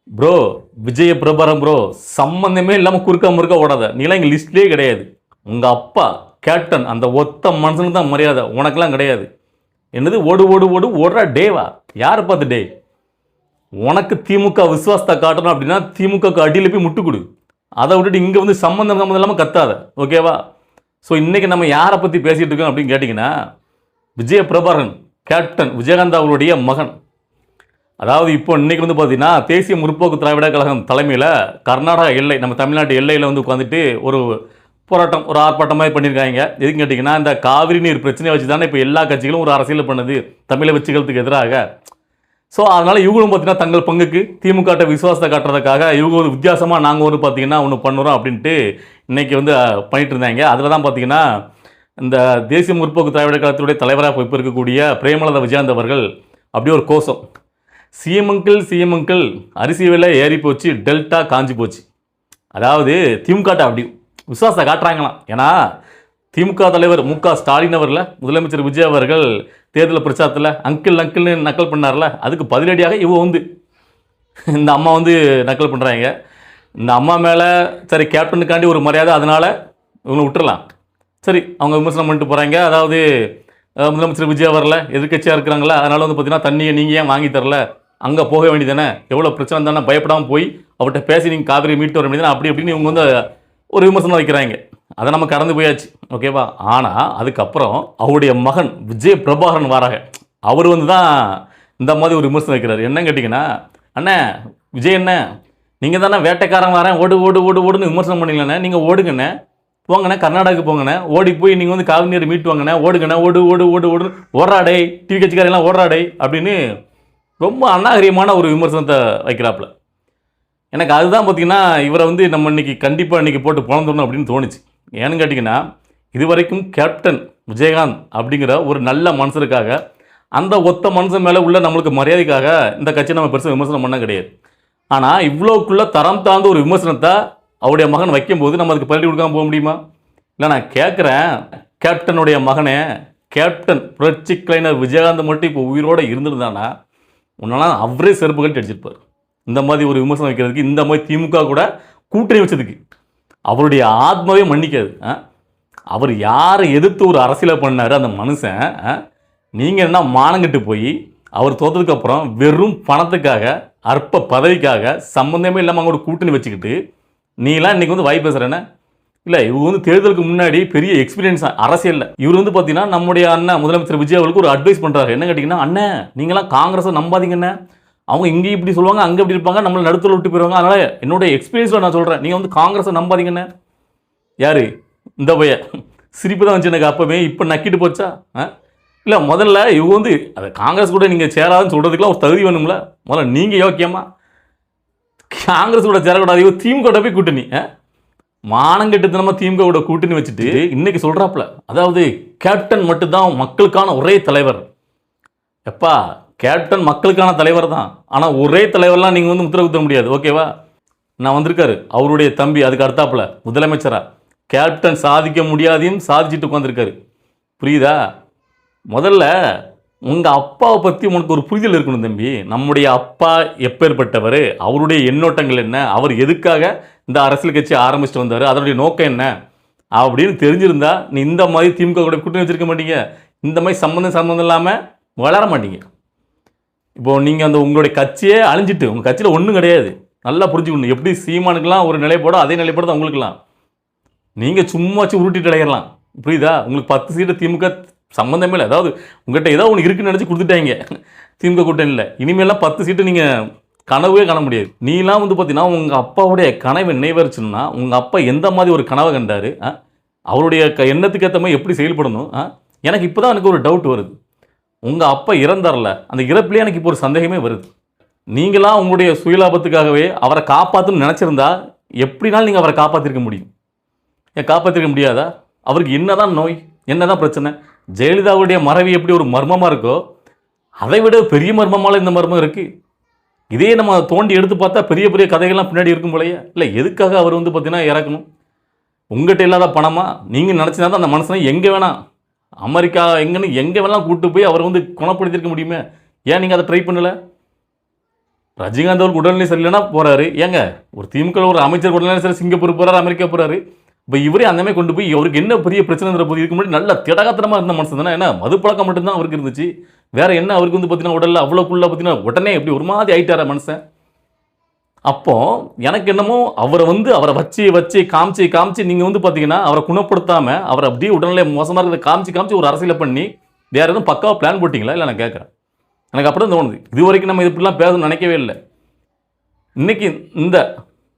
Bro, Vijaya பிரபாரம் bro, சம்மந்தமே இல்லாமல் குறுக்க முறுக்க ஓடாத. நீலாம் எங்கள் லிஸ்ட்லேயே கிடையாது. உங்கள் அப்பா கேப்டன், அந்த ஒத்த மனுஷனுக்கு தான் மரியாதை, உனக்கெல்லாம் கிடையாது. என்னது ஓடு ஓடு ஓடு ஓடுறா டேவா? யாரை பார்த்து டே? உனக்கு திமுக விசுவாசத்தை காட்டணும் அப்படின்னா திமுகக்கு அடியில் போய் முட்டு கொடு. அதை விட்டுட்டு இங்கே வந்து சம்மந்தம் இல்லாமல் கத்தாத, ஓகேவா? ஸோ இன்றைக்கி நம்ம யாரை பற்றி பேசிகிட்டு இருக்கோம் அப்படின்னு கேட்டிங்கன்னா, விஜய பிரபாரன் கேப்டன் விஜயகாந்த் அவருடைய மகன். அதாவது இப்போ இன்றைக்கி வந்து பார்த்தீங்கன்னா, தேசிய முற்போக்கு திராவிட கழகம் தலைமையில் கர்நாடகா எல்லை, நம்ம தமிழ்நாட்டு எல்லையில் வந்து உட்காந்துட்டு ஒரு போராட்டம், ஒரு ஆர்ப்பாட்டம் மாதிரி பண்ணியிருக்காங்க. எதுக்கு கேட்டிங்கன்னா, இந்த காவிரி நீர் பிரச்சனையை வச்சு தானே இப்போ எல்லா கட்சிகளும் ஒரு அரசியல் பண்ணுது தமிழை வச்சுக்கிறதுக்கு எதிராக. ஸோ அதனால் இவங்களும் பார்த்தீங்கன்னா தங்கள் பங்குக்கு திமுக விசுவாசத்தை காட்டுறதுக்காக இவங்க ஒரு வித்தியாசமாக நாங்கள் வந்து பார்த்திங்கன்னா ஒன்று பண்ணுறோம் அப்படின்ட்டு இன்றைக்கி வந்து பண்ணிகிட்டு இருந்தாங்க. அதில் தான் பார்த்திங்கன்னா இந்த தேசிய முற்போக்கு திராவிட கழகத்துடைய தலைவராக இப்போ இருக்கக்கூடிய பிரேமலதா விஜயகாந்த் அவர்கள் அப்படியே ஒரு கோஷம், சிஎம்அங்கிள் அரிசி விலை ஏறி போச்சு, டெல்டா காஞ்சி போச்சு. அதாவது திமுக அப்படி விசுவாசத்தை காட்டுறாங்களாம். ஏன்னா திமுக தலைவர் மு.க. ஸ்டாலின் அவர்ல முதலமைச்சர் விஜய் அவர்கள் தேர்தல் பிரச்சாரத்தில் அங்கிள்னு நக்கல் பண்ணார்ல, அதுக்கு பதிலடியாக இவங்க வந்து இந்த அம்மா வந்து நக்கல் பண்ணுறாங்க. இந்த அம்மா மேலே சரி கேப்டனுக்காண்டி ஒரு மரியாதை, அதனால் இவங்களை விட்டுறலாம். சரி, அவங்க விமர்சனம் பண்ணிட்டு போகிறாங்க. அதாவது முதலமைச்சர் விஜய் அவரில் எதிர்கட்சியாக இருக்கிறாங்களா, அதனால் வந்து பார்த்தீங்கன்னா தண்ணியை நீங்கள் ஏன் வாங்கி தரல, அங்கே போக வேண்டியதானே, எவ்வளோ பிரச்சனை தானே, பயப்படாமல் போய் அவர்கிட்ட பேசி நீங்கள் காவிரி மீட்டு வர வேண்டியதானே, அப்படி அப்படின்னு இவங்க வந்து ஒரு விமர்சனம் வைக்கிறாங்க. அதை நம்ம கடந்து போயாச்சு, ஓகேவா? ஆனால் அதுக்கப்புறம் அவருடைய மகன் விஜய பிரபாகரன் வராங்க. அவர் வந்து தான் இந்த மாதிரி ஒரு விமர்சனம் வைக்கிறார். என்னன்னு கேட்டிங்கன்னா, அண்ணே விஜய் அண்ணே, நீங்கள் தானே வேட்டைக்காரன் வரேன் ஓடு ஓடு ஓடு ஓடுன்னு விமர்சனம் பண்ணிங்களேண்ணே, நீங்கள் ஓடுங்கண்ணே, போங்கண்ணே கர்நாடகாவுக்கு போங்கண்ணே, ஓடி போய் நீங்கள் வந்து காவிரி நீர் மீட்டு வாங்கண்ணே, ஓடுங்கண்ணே ஓடு ஓடு ஓடு ஓடு ஓடுறாடே, டிவி கட்சிக்காரெல்லாம் ஓடுறாடே அப்படின்னு ரொம்ப அநாகரியமான ஒரு விமர்சனத்தை வைக்கிறாப்புல. எனக்கு அதுதான் பார்த்திங்கன்னா இவரை வந்து நம்ம இன்றைக்கி கண்டிப்பாக இன்றைக்கி போட்டு பிறந்துடணும் அப்படின்னு தோணுச்சு. ஏன்னு கேட்டிங்கன்னா, இது வரைக்கும் கேப்டன் விஜயகாந்த் அப்படிங்கிற ஒரு நல்ல மனுஷருக்காக, அந்த ஒத்த மனுஷன் மேலே உள்ள நம்மளுக்கு மரியாதைக்காக இந்த கட்சியை நம்ம பெருசாக விமர்சனம் பண்ண கிடையாது. ஆனால் இவ்வளோக்குள்ளே தரம் தாழ்ந்த ஒரு விமர்சனத்தை அவருடைய மகன் வைக்கும்போது நம்ம அதுக்கு பள்ளி கொடுக்காமல் போக முடியுமா? இல்லை, நான் கேட்குறேன், கேப்டனுடைய மகனே கேப்டன் புரட்சி கலைஞர் விஜயகாந்த் மட்டும் இப்போ உயிரோடு இருந்திருந்தானா உன்னால அவரே செருப்பு கட்டி அடிச்சிருப்பார். இந்த மாதிரி ஒரு விமர்சனம் வைக்கிறதுக்கு, இந்த மாதிரி திமுக கூட கூட்டணி வச்சதுக்கு அவருடைய ஆத்மாவே மன்னிக்காது. அவர் யாரை எதிர்த்து ஒரு அரசியலை பண்ணார் அந்த மனுஷன், நீங்கள் என்ன மானங்கிட்டு போய் அவர் தோற்றதுக்கப்புறம் வெறும் பணத்துக்காக, அற்ப பதவிக்காக, சம்மந்தமே இல்லாமல் அவங்களோட கூட்டணி வச்சுக்கிட்டு நீலாம் இன்றைக்கி வந்து வாய் பேசுகிறேன்னு இல்லை. இவர் வந்து தேர்தலுக்கு முன்னாடி பெரிய எக்ஸ்பீரியன்ஸ் அரசியலில். இவர் வந்து பார்த்தீங்கன்னா நம்முடைய அண்ணன் முதலமைச்சர் விஜய் அவர்களுக்கு ஒரு அட்வைஸ் பண்ணுறாரு. என்ன கேட்டிங்கன்னா, அண்ணன் நீங்களாம் காங்கிரஸை நம்பாதீங்கண்ணே, அவங்க இங்கே இப்படி சொல்லுவாங்க, அங்கே இப்படி இருப்பாங்க, நம்மளை நடுத்தல் விட்டு போயிடுவாங்க, அதனால் என்னுடைய எக்ஸ்பீரியன்ஸில் நான் சொல்கிறேன், நீங்கள் வந்து காங்கிரஸை நம்பாதீங்கண்ணே. யார் இந்த பைய? சிரிப்பு தான் வந்துச்சு எனக்கு அப்போவே. இப்போ நக்கிட்டு போச்சா? இல்லை, முதல்ல இவங்க வந்து அதை காங்கிரஸ் கூட நீங்கள் சேராதுன்னு சொல்கிறதுக்குலாம் ஒரு தகுதி வேணும்ல. முதல்ல நீங்கள் யோக்கியமா காங்கிரஸ் கூட சேரக்கூடாது, இவங்க திமுக போய் கூட்டணி மானங்கெட்டுத்தனமாக திமுக கூட கூட்டணி வச்சுட்டு இன்னைக்கு சொல்கிறாப்புல, அதாவது கேப்டன் மட்டும்தான் மக்களுக்கான ஒரே தலைவர். எப்பா, கேப்டன் மக்களுக்கான தலைவர் தான், ஆனால் ஒரே தலைவர்லாம் நீங்கள் வந்து முத்திர குத்த முடியாது, ஓகேவா? நான் வந்திருக்காரு அவருடைய தம்பி, அதுக்கு அடுத்தாப்புல முதலமைச்சரா கேப்டன் சாதிக்க முடியாதையும் சாதிச்சுட்டு உட்காந்துருக்காரு, புரியுதா? முதல்ல உங்கள் அப்பாவை பற்றி உனக்கு ஒரு புரிதல் இருக்கணும் தம்பி. நம்முடைய அப்பா எப்பேற்பட்டவர், அவருடைய எண்ணோட்டங்கள் என்ன, அவர் எதுக்காக இந்த அரசியல் கட்சி ஆரம்பிச்சுட்டு வந்தார், அதனுடைய நோக்கம் என்ன அப்படின்னு தெரிஞ்சிருந்தா நீ இந்த மாதிரி திமுக கூட கூட்டணி வச்சிருக்க மாட்டீங்க, இந்த மாதிரி சம்மந்தம் இல்லாமல் வளர மாட்டீங்க. இப்போது நீங்கள் அந்த உங்களுடைய கட்சியே அழிஞ்சிட்டு உங்கள் கட்சியில் ஒன்றும் கிடையாது, நல்லா புரிஞ்சுக்கணும். எப்படி சீமானுக்கெல்லாம் ஒரு நிலைப்பாடோ அதே நிலைப்பாடு தான் உங்களுக்குலாம். நீங்கள் சும்மா வச்சு உருட்டிட்டு அடையிடலாம், புரியுதா? உங்களுக்கு 10 சீட்டு திமுக சம்மந்தமே இல்லை. அதாவது உங்கள்கிட்ட ஏதோ ஒன்று இருக்குன்னு நினச்சி கொடுத்துட்டாங்க திமுக கூட்டணியில். இனிமேலாம் 10 சீட்டு நீங்கள் கனவே காண முடியாது. நீலாம் வந்து பார்த்தீங்கன்னா உங்கள் அப்பாவுடைய கனவை நினைவரிச்சுன்னா உங்கள் அப்பா எந்த மாதிரி ஒரு கனவை கண்டார், அவருடைய எண்ணத்துக்கு ஏற்ற மாதிரி எப்படி செயல்படணும். எனக்கு இப்போ தான் எனக்கு ஒரு டவுட் வருது. உங்கள் அப்பா இறந்தார்ல, அந்த இறப்புலேயே எனக்கு இப்போ ஒரு சந்தேகமே வருது. நீங்களாம் உங்களுடைய சுயலாபத்துக்காகவே அவரை காப்பாற்றணும்னு நினச்சிருந்தா எப்படினாலும் நீங்கள் அவரை காப்பாற்றிருக்க முடியும். ஏன் காப்பாற்றிருக்க முடியாதா? அவருக்கு என்ன தான் நோய், என்ன தான் பிரச்சனை? ஜெயலலிதாவுடைய மறைவு எப்படி ஒரு மர்மமாக இருக்கோ, அதை விட பெரிய மர்மமால இந்த மர்மம் இருக்குது. இதே நம்ம தோண்டி எடுத்து பார்த்தா பெரிய பெரிய கதைகள்லாம் பின்னாடி இருக்கும் போலையே. இல்லை, எதுக்காக அவர் வந்து பார்த்தீங்கன்னா இறக்கணும்? உங்கள்கிட்ட இல்லாத பணமா? நீங்கள் நினச்சினா தான் அந்த மனுஷனை எங்கே வேணாம், அமெரிக்கா எங்கே வேணாலும் கூப்பிட்டு போய் அவரை வந்து குணப்படுத்தியிருக்க முடியுமே. ஏன் நீங்கள் அதை ட்ரை பண்ணலை? ரஜினிகாந்த் அவருக்கு உடல்நிலை சரியில்லைன்னா போகிறாரு. ஏங்க ஒரு திமுக ஒரு அமைச்சர் உடல்நிலை சரி சிங்கப்பூர் போகிறாரு, அமெரிக்கா போகிறாரு. இப்போ இவரே அந்த மாதிரி கொண்டு போய் அவருக்கு என்ன பெரிய பிரச்சனைங்கிற போது இதுக்கு முன்னாடி நல்ல திடகாத்திரமாக இருந்த மனுஷன் தானே. ஏன்னா மது பழக்கம் மட்டும்தான் அவருக்கு இருந்துச்சு. வேற என்ன அவருக்கு வந்து பார்த்தீங்கன்னா உடலில் அவ்வளோக்குள்ள பார்த்தீங்கன்னா உடனே எப்படி ஒரு மாதிரி ஆயிட்டார மனுஷன். அப்போ எனக்கு என்னமோ அவரை வச்சு வச்சு காமிச்சு நீங்கள் வந்து பார்த்தீங்கன்னா அவரை குணப்படுத்தாமல் அவரை அப்படியே உடல்நிலை மோசமாக இருக்கிறத காமிச்சு ஒரு அரசியலை பண்ணி வேறு எதுவும் பக்காவாக பிளான் போட்டிங்களா? இல்லை நான் கேட்குறேன். எனக்கு அப்படி தான் தோணுது. இது வரைக்கும் நம்ம இப்படிலாம் பேசணும்னு நினைக்கவே இல்லை. இன்னைக்கு இந்த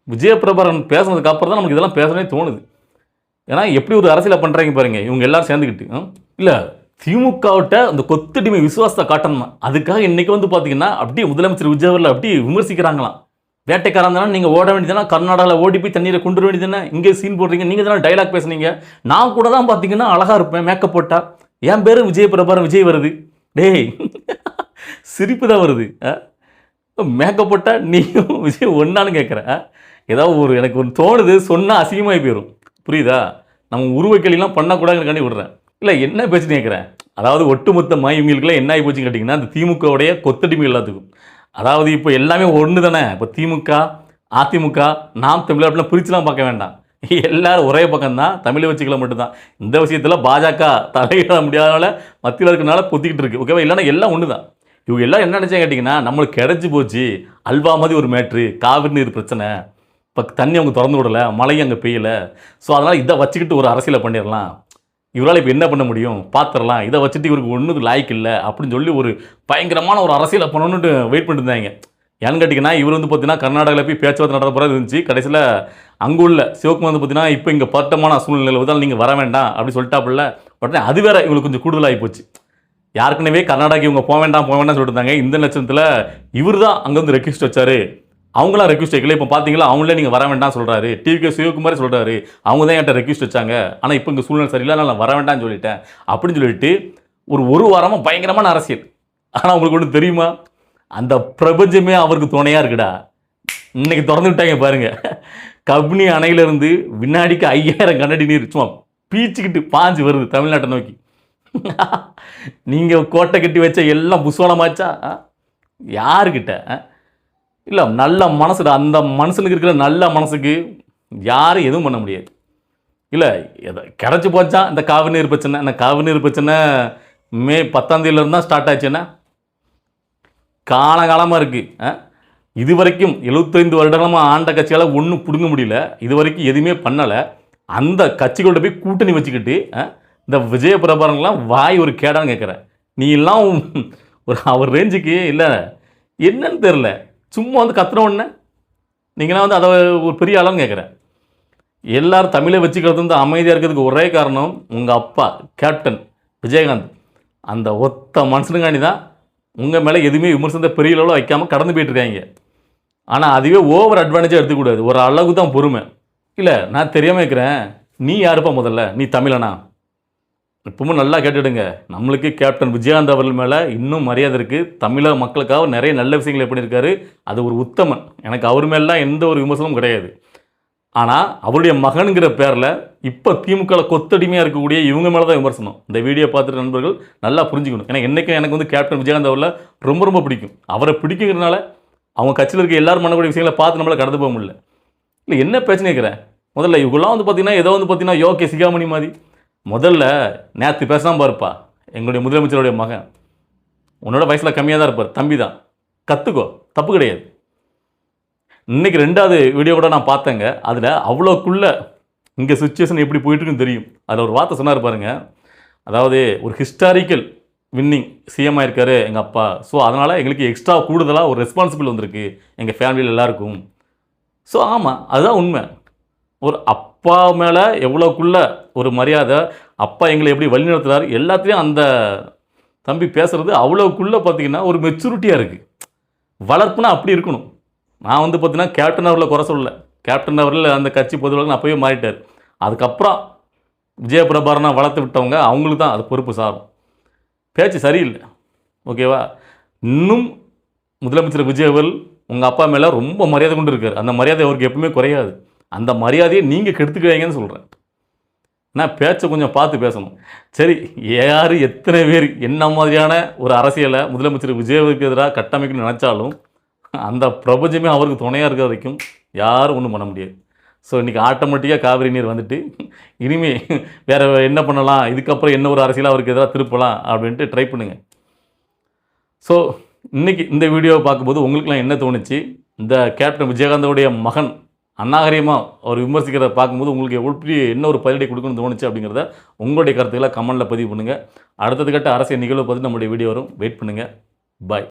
விஜயபிரபாரன் பேசுனதுக்கு அப்புறம் தான் நமக்கு இதெல்லாம் பேசணும்னே தோணுது. ஏன்னா எப்படி ஒரு அரசியலை பண்ணுறாங்க பாருங்க இவங்க எல்லாரும் சேர்ந்துக்கிட்டு. இல்லை திமுகவிட்ட அந்த கொத்தடிமை விசுவாசத்தை காட்டணுமா, அதுக்காக இன்னைக்கு வந்து பார்த்தீங்கன்னா அப்படியே முதலமைச்சர் விஜய் அவர்கள் அப்படியே விமர்சிக்கிறாங்களாம். வேட்டைக்காரன் தானே நீங்கள் ஓட வேண்டியதுனா, கர்நாடகாவில் ஓடி போய் தண்ணீரை கொண்டு வர வேண்டியதுதானே, இங்கே சீன் போடுறீங்க, நீங்கள் தானே டைலாக் பேசுனீங்க, நான் கூட தான் பார்த்தீங்கன்னா அழகாக இருப்பேன் மேக்கப் போட்டா, என் பேர் விஜயபிரபாரன், விஜய் வருது. டேய் சிரிப்பு தான் வருது. மேக்கப் போட்டா நீயும் விஜய் ஒன்றான்னு கேட்குறேன். ஏதாவது எனக்கு ஒரு தோணுது, சொன்னால் அசிங்கமாகி போயிடும். புரியுதா? நம்ம உருவக்கெளிலாம் பண்ணக்கூடாதுன்னு விடுறேன். இல்லை என்ன பேச்சுன்னு கேட்குறேன். அதாவது ஒட்டுமொத்தமாக இவங்களுக்குலாம் என்ன ஆகி போச்சுன்னு கேட்டிங்கன்னா, அந்த திமுகவுடைய கொத்தடிமை எல்லாத்துக்கும். அதாவது இப்போ எல்லாமே ஒன்று தானே. இப்போ திமுக, அதிமுக, நாம் தமிழர் அப்படிலாம் பிரிச்சுலாம் பார்க்க வேண்டாம். எல்லாரும் ஒரே பக்கம் தான், தமிழை வச்சுக்கலாம் மட்டும்தான். இந்த விஷயத்தில் பாஜக தலையிட முடியாதனால மத்தியில் இருக்கிறனால பொத்திக்கிட்டு இருக்கு. ஓகேவா? இல்லைன்னா எல்லாம் ஒன்று தான். இவங்க எல்லாம் என்ன நினச்சாங்க கேட்டிங்கன்னா, நம்மளுக்கு கிடச்சி போச்சு அல்வா மாதிரி ஒரு மேட்ரு, காவிரி நீர் பிரச்சனை, இப்போ தண்ணி அவங்க திறந்து விடலை, மழையும் அங்கே பெய்யலை, ஸோ அதனால் இதை வச்சுக்கிட்டு ஒரு அரசியலை பண்ணிடலாம், இவரால் இப்போ என்ன பண்ண முடியும் பார்த்துடலாம், இதை வச்சுட்டு இவருக்கு ஒன்றுக்கு லாய்க்கு இல்லை அப்படின்னு சொல்லி ஒரு பயங்கரமான ஒரு அரசியலை பண்ணணுன்ட்டு வெயிட் பண்ணிட்டு இருந்தாங்க. ஏன்னு கேட்டிங்கன்னா இவர் வந்து பார்த்தீங்கன்னா கர்நாடகாவில் போய் பேச்சுவார்த்தை நடத்த போகிறது இருந்துச்சு. கடைசியில் அங்கே உள்ள சிவகுமார் வந்து பார்த்தீங்கன்னா இப்போ இங்கே பட்டமான சூழ்நிலை தான் நீங்கள் வர வேண்டாம் அப்படி சொல்லிட்டாப்புல. உடனே அது வேற இவங்களுக்கு கொஞ்சம் கூடுதலாகி போச்சு. யாருக்குனவே கர்நாடகா இவங்க போக வேண்டாம் சொல்லிட்டு இருந்தாங்க. இந்த லட்சத்தில் இவர் தான் அங்கே வந்து ரெக்வஸ்ட் வச்சார். அவங்களாம் ரெக்வஸ்ட் வைக்கல. இப்போ பார்த்தீங்களா அவங்களே நீங்கள் வர வேண்டாம் சொல்கிறாரு. டிவிகே சிவகுமாரே சொல்கிறாரு அவங்க தான் என்கிட்ட ரெக்வஸ்ட் வச்சாங்க, ஆனால் இப்போ இங்கே சூழ்நிலை சரியில்லை, நான் வர வேண்டாம்னு சொல்லிட்டேன் அப்படின்னு சொல்லிட்டு ஒரு வாரமாக பயங்கரமான அரசியல். ஆனால் உங்களுக்கு ஒன்று தெரியுமா, அந்த பிரபஞ்சமே அவருக்கு துணையாக இருக்குடா. இன்னைக்கு திறந்து விட்டாங்க பாருங்க. கபினி அணையிலிருந்து வினாடிக்கு 5000 கனடி நீர் சும்மா பீச்சிக்கிட்டு பாஞ்சு வருது தமிழ்நாட்டை நோக்கி. நீங்கள் கோட்டை கட்டி வச்ச எல்லாம் புஸ்வானமாச்சா யாருக்கிட்ட? இல்லை நல்ல மனசுடா, அந்த மனசுக்கு இருக்கிற நல்ல மனசுக்கு யாரும் எதுவும் பண்ண முடியாது. இல்லை எதை கிடச்சி போச்சா இந்த காவிரி நீர் பிரச்சனை. இந்த காவிரி நீர் பிரச்சனை மே 10ஆம் தேதியிலேருந்து தான் ஸ்டார்ட் ஆச்சுன்னா காலகாலமாக இருக்குது. இது வரைக்கும் 75 வருடங்களாக ஆண்ட கட்சியால் ஒன்றும் பிடுங்க முடியல. இது வரைக்கும் எதுவுமே பண்ணலை. அந்த கட்சிகள்கிட்ட போய் கூட்டணி வச்சுக்கிட்டு இந்த விஜயபிரபாரங்களாம் வாய் ஒரு கேடான்னு கேட்குறேன். நீ எல்லாம் அவர் ரேஞ்சுக்கு இல்லை என்னன்னு தெரில, சும்மா வந்து கத்துன உடனே நீங்களாம் வந்து அதை ஒரு பெரிய ஆளான்னு கேட்குறேன். எல்லாரும் தமிழை வச்சுக்கிறது வந்து அமைதியாக இருக்கிறதுக்கு ஒரே காரணம் உங்கள் அப்பா கேப்டன் விஜயகாந்த். அந்த ஒத்த மனுஷனுக்காண்டி தான் உங்கள் மேலே எதுவுமே விமர்சனத்தை பெரிய அளவில் வைக்காமல் கடந்து போயிட்டுருக்காங்க. ஆனால் அதுவே ஓவர் அட்வான்டேஜாக எடுத்துக்கூடாது. ஒரு அளவுக்கு தான் பொறுமை. இல்லை நான் தெரியாமல் இருக்கிறேன், நீ யாருப்பா முதல்ல, நீ தமிழனா? இப்பவும் நல்லா கேட்டுடுங்க. நம்மளுக்கு கேப்டன் விஜயகாந்த் அவர்கள் மேலே இன்னும் மரியாதை இருக்குது. தமிழக மக்களுக்காக நிறைய நல்ல விஷயங்களை பண்ணியிருக்காரு. அது ஒரு உத்தமன். எனக்கு அவர் மேலாம் எந்த ஒரு விமர்சனமும் கிடையாது. ஆனால் அவருடைய மகனுங்கிற பேரில் இப்போ திமுகவில் கொத்தடிமையாக இருக்கக்கூடிய இவங்க மேலே தான் விமர்சனம். இந்த வீடியோ பார்த்துட்டு நண்பர்கள் நல்லா புரிஞ்சுக்கணும். ஏன்னா என்றைக்கும் எனக்கு வந்து கேப்டன் விஜயகாந்த் அவரில் ரொம்ப ரொம்ப பிடிக்கும். அவரை பிடிக்குங்கிறதுனால அவங்க கட்சியில் இருக்க எல்லாரும் பண்ணக்கூடிய விஷயங்களை பார்த்து நம்மளால் கடந்து போக முடியல. இல்லை என்ன பிரச்சனை இருக்கிறேன் முதல்ல இவங்கெல்லாம் வந்து பார்த்தீங்கன்னா ஏதோ வந்து பார்த்தீங்கன்னா யோகே சிகாமணி மாதிரி முதல்ல நேற்று பேசாமல் பாருப்பா. எங்களுடைய முதலமைச்சருடைய மகன் உன்னோட வயசில் கம்மியாக தான் இருப்பார், தம்பி தான், கற்றுக்கோ, தப்பு கிடையாது. இன்றைக்கி 2வது வீடியோ கூட நான் பார்த்தேங்க. அதில் அவ்வளோக்குள்ளே இங்கே சுச்சுவேஷன் எப்படி போயிட்டுருக்குன்னு தெரியும். அதில் ஒரு வார்த்தை சொன்னார் பாருங்கள். அதாவது ஒரு ஹிஸ்டாரிக்கல் வின்னிங் சிஎம் ஆயிருக்காரு எங்கள் அப்பா, ஸோ அதனால் எங்களுக்கு எக்ஸ்ட்ரா கூடுதலாக ஒரு ரெஸ்பான்சிபிள் வந்திருக்கு எங்கள் ஃபேமிலியில் எல்லாருக்கும். ஸோ ஆமாம் அதுதான் உண்மை. ஒரு அப்பா மேலே எவ்வளோக்குள்ள ஒரு மரியாதை, அப்பா எங்களை எப்படி வழி நடத்துகிறார் எல்லாத்துலேயும் அந்த தம்பி பேசுகிறது அவ்வளோக்குள்ளே பார்த்திங்கன்னா ஒரு மெச்சூரிட்டியாக இருக்குது. வளர்ப்புனா அப்படி இருக்கணும். நான் வந்து பார்த்தீங்கன்னா கேப்டன் அவரில் குறை சொல்லலை. கேப்டன் அவரில் அந்த கட்சி பொதுவாக அப்போவே மாறிட்டார். அதுக்கப்புறம் விஜயபிரபாரனை வளர்த்து விட்டவங்க அவங்களுக்கு தான் அது பொறுப்பு சாரும். பேச்சு சரியில்லை. ஓகேவா? இன்னும் முதலமைச்சர் விஜய் அவர்கள் உங்கள் அப்பா மேலே ரொம்ப மரியாதை கொண்டு இருக்கார். அந்த மரியாதை அவருக்கு எப்பவுமே குறையாது. அந்த மரியாதையை நீங்கள் கெடுத்துக்கிறீங்கன்னு சொல்கிறேன். நான் பேச்சை கொஞ்சம் பார்த்து பேசணும். சரி, யார் எத்தனை பேர் என்ன மாதிரியான ஒரு அரசியலை முதலமைச்சர் விஜய்க்கு எதிராக கட்டமைக்கணும்னு நினச்சாலும் அந்த பிரபஞ்சமே அவருக்கு துணையாக இருக்கிற வரைக்கும் யாரும் ஒன்றும் பண்ண முடியாது. ஸோ இன்றைக்கி ஆட்டோமேட்டிக்காக காவிரி நீர் வந்துட்டு இனிமே வேறு என்ன பண்ணலாம், இதுக்கப்புறம் என்ன ஒரு அரசியலாக அவருக்கு எதாவது திருப்பலாம் அப்படின்ட்டு ட்ரை பண்ணுங்கள். ஸோ இன்றைக்கி இந்த வீடியோவை பார்க்கும்போது உங்களுக்குலாம் என்ன தோணுச்சு? இந்த கேப்டன் விஜயகாந்தோடைய மகன் அநாகரிகமாக அவர் விமர்சிக்கிறத பார்க்கும்போது உங்களுக்கு எப்படி என்ன ஒரு பதிலடி கொடுக்கணும்னு தோணுச்சு அப்படிங்கிறத உங்களுடைய கருத்துக்களை கமெண்டில் பதிவு பண்ணுங்கள். அடுத்தது கட்ட அரசியல் நிகழ்வை பார்த்து நம்மளுடைய வீடியோ வரும். வெயிட் பண்ணுங்கள். பாய்.